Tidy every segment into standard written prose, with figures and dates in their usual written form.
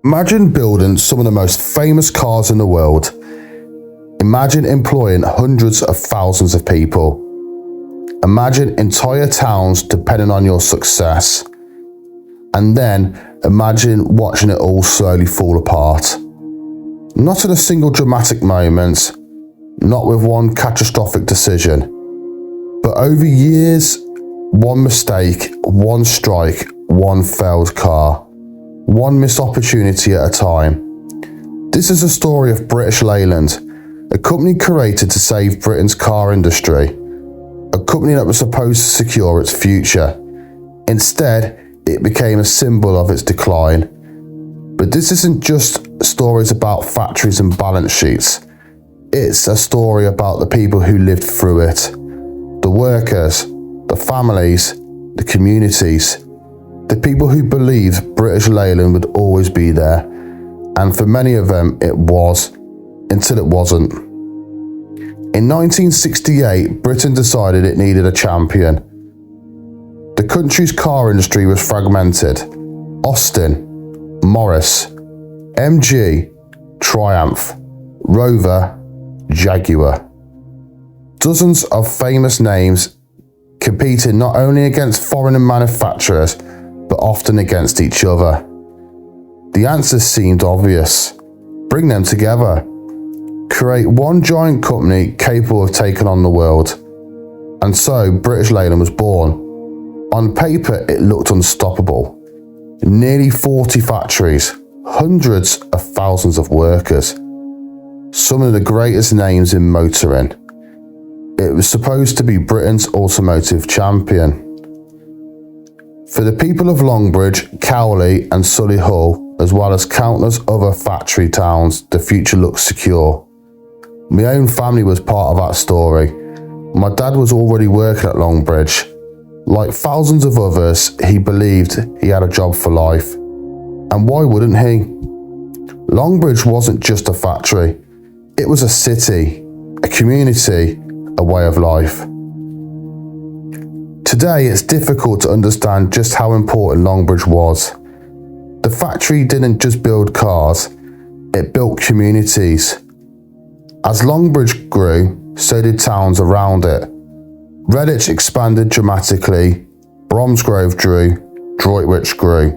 Imagine building some of the most famous cars in the world. Imagine employing hundreds of thousands of people. Imagine entire towns depending on your success. And then imagine watching it all slowly fall apart. Not in a single dramatic moment, not with one catastrophic decision, but over years, one mistake, one strike, one failed car, one missed opportunity at a time. This is a story of British Leyland, a company created to save Britain's car industry, a company that was supposed to secure its future. Instead, it became a symbol of its decline. But this isn't just stories about factories and balance sheets. It's a story about the people who lived through it. The workers, the families, the communities, the people who believed British Leyland would always be there. And for many of them, it was, until it wasn't. In 1968, Britain decided it needed a champion. The country's car industry was fragmented. Austin, Morris, MG, Triumph, Rover, Jaguar. Dozens of famous names competing not only against foreign manufacturers, but often against each other. The answer seemed obvious. Bring them together. Create one giant company capable of taking on the world. And so British Leyland was born. On paper, it looked unstoppable. Nearly 40 factories, hundreds of thousands of workers. Some of the greatest names in motoring. It was supposed to be Britain's automotive champion. For the people of Longbridge, Cowley and Solihull, as well as countless other factory towns, the future looked secure. My own family was part of that story. My dad was already working at Longbridge. Like thousands of others, he believed he had a job for life. And why wouldn't he? Longbridge wasn't just a factory. It was a city, a community, a way of life. Today, it's difficult to understand just how important Longbridge was. The factory didn't just build cars, it built communities. As Longbridge grew, so did towns around it. Redditch expanded dramatically, Bromsgrove grew, Droitwich grew,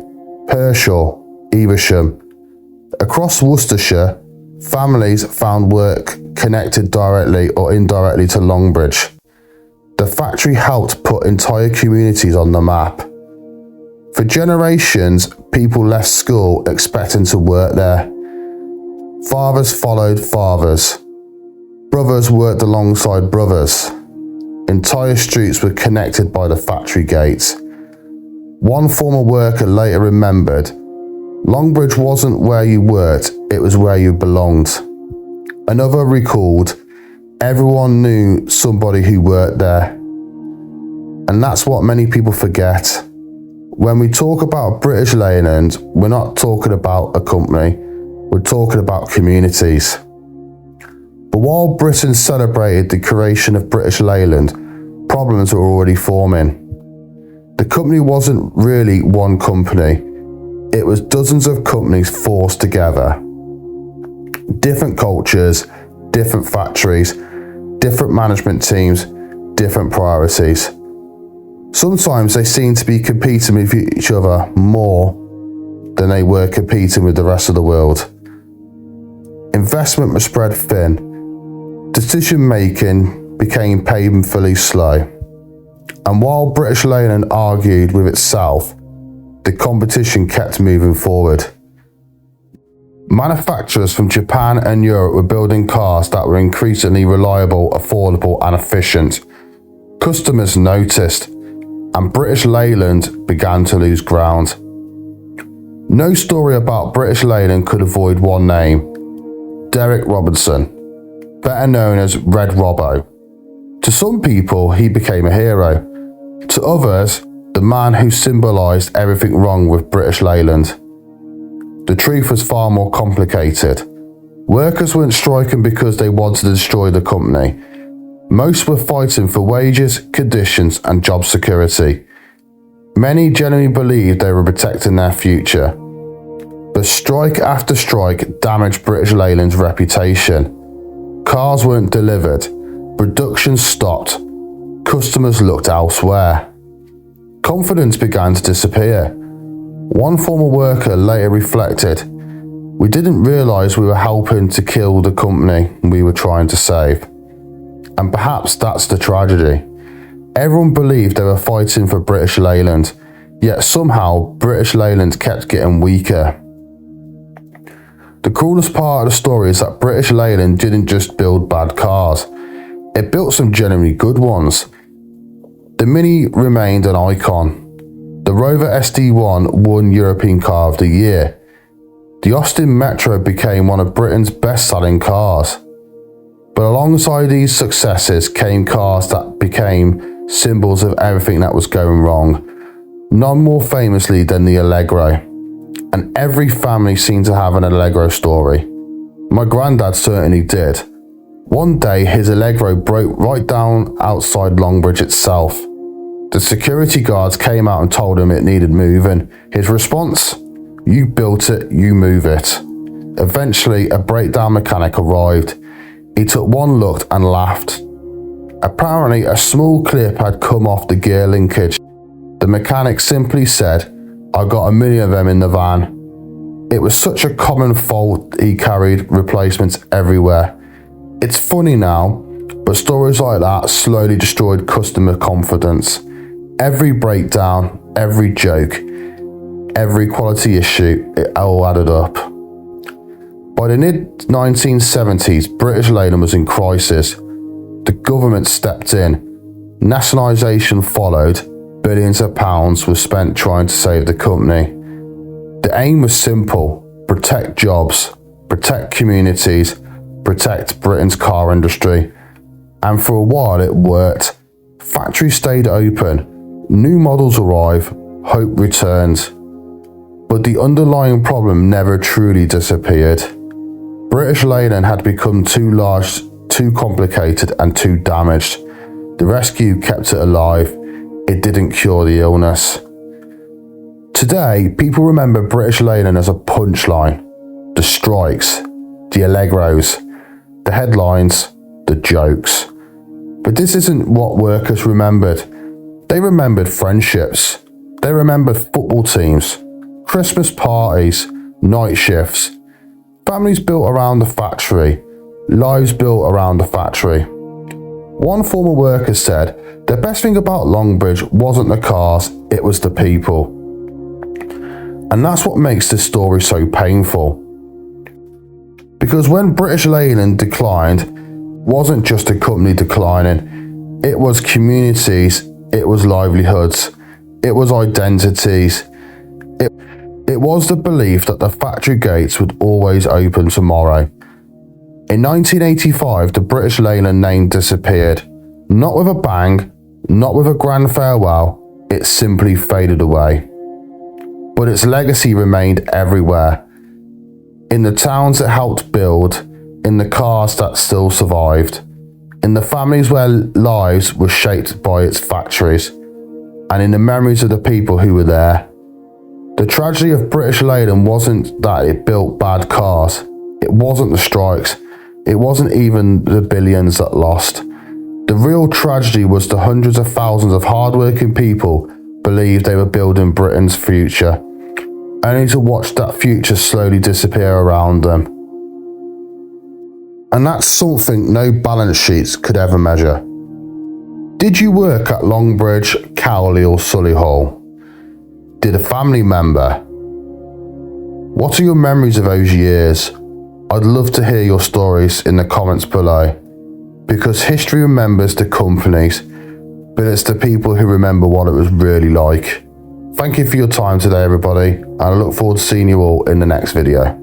Pershore, Evesham. Across Worcestershire, families found work connected directly or indirectly to Longbridge. The factory helped put entire communities on the map. For generations, people left school expecting to work there. Fathers followed fathers. Brothers worked alongside brothers. Entire streets were connected by the factory gates. One former worker later remembered, Longbridge wasn't where you worked, it was where you belonged. Another recalled, everyone knew somebody who worked there. And that's what many people forget. When we talk about British Leyland, we're not talking about a company, we're talking about communities. But while Britain celebrated the creation of British Leyland, problems were already forming. The company wasn't really one company, it was dozens of companies forced together. Different cultures, different factories, different management teams, different priorities. Sometimes they seemed to be competing with each other more than they were competing with the rest of the world. Investment was spread thin. Decision making became painfully slow. And while British Leyland argued with itself, the competition kept moving forward. Manufacturers from Japan and Europe were building cars that were increasingly reliable, affordable and efficient. Customers noticed, and British Leyland began to lose ground. No story about British Leyland could avoid one name: Derek Robinson, better known as Red Robbo. To some people, he became a hero. To others, the man who symbolised everything wrong with British Leyland. The truth was far more complicated. Workers weren't striking because they wanted to destroy the company. Most were fighting for wages, conditions and job security. Many genuinely believed they were protecting their future. But As strike after strike damaged British Leyland's reputation. Cars weren't delivered, production stopped, customers looked elsewhere. Confidence began to disappear. One former worker later reflected, "We didn't realise we were helping to kill the company we were trying to save." And perhaps that's the tragedy. Everyone believed they were fighting for British Leyland, yet somehow British Leyland kept getting weaker. The coolest part of the story is that British Leyland didn't just build bad cars, it built some genuinely good ones. The Mini remained an icon. The Rover SD1 won European Car of the Year. The Austin Metro became one of Britain's best-selling cars. But alongside these successes came cars that became symbols of everything that was going wrong, none more famously than the Allegro. And every family seemed to have an Allegro story. My granddad certainly did. One day his Allegro broke right down outside Longbridge itself. The security guards came out and told him it needed moving. His response? "You built it, you move it." Eventually a breakdown mechanic arrived. He took one look and laughed. Apparently a small clip had come off the gear linkage. The mechanic simply said, "I got 1,000,000 of them in the van." It was such a common fault he carried replacements everywhere. It's funny now, but stories like that slowly destroyed customer confidence. Every breakdown, every joke, every quality issue, it all added up. By the mid-1970s, British Leyland was in crisis. The government stepped in. Nationalisation followed. Billions of pounds were spent trying to save the company. The aim was simple: protect jobs, protect communities, protect Britain's car industry. And for a while it worked. Factories stayed open, new models arrived, hope returned. But the underlying problem never truly disappeared. British Leyland had become too large, too complicated and too damaged. The rescue kept it alive. It didn't cure the illness. Today, people remember British Leyland as a punchline. The strikes, the Allegros, the headlines, the jokes. But this isn't what workers remembered. They remembered friendships. They remembered football teams, Christmas parties, night shifts, families built around the factory, lives built around the factory. One former worker said, "The best thing about Longbridge wasn't the cars, it was the people." And that's what makes this story so painful. Because when British Leyland declined, it wasn't just a company declining, it was communities, it was livelihoods, it was identities. It was the belief that the factory gates would always open tomorrow. In 1985, the British Leyland name disappeared. Not with a bang, not with a grand farewell, it simply faded away. But its legacy remained everywhere. In the towns it helped build, in the cars that still survived, in the families where lives were shaped by its factories, and in the memories of the people who were there. The tragedy of British Leyland wasn't that it built bad cars. It wasn't the strikes. It wasn't even the billions that lost. The real tragedy was the hundreds of thousands of hardworking people believed they were building Britain's future, only to watch that future slowly disappear around them. And that's something no balance sheets could ever measure. Did you work at Longbridge, Cowley or Solihull? Did a family member? What are your memories of those years? I'd love to hear your stories in the comments below, because history remembers the companies, but it's the people who remember what it was really like. Thank you for your time today, everybody, and I look forward to seeing you all in the next video.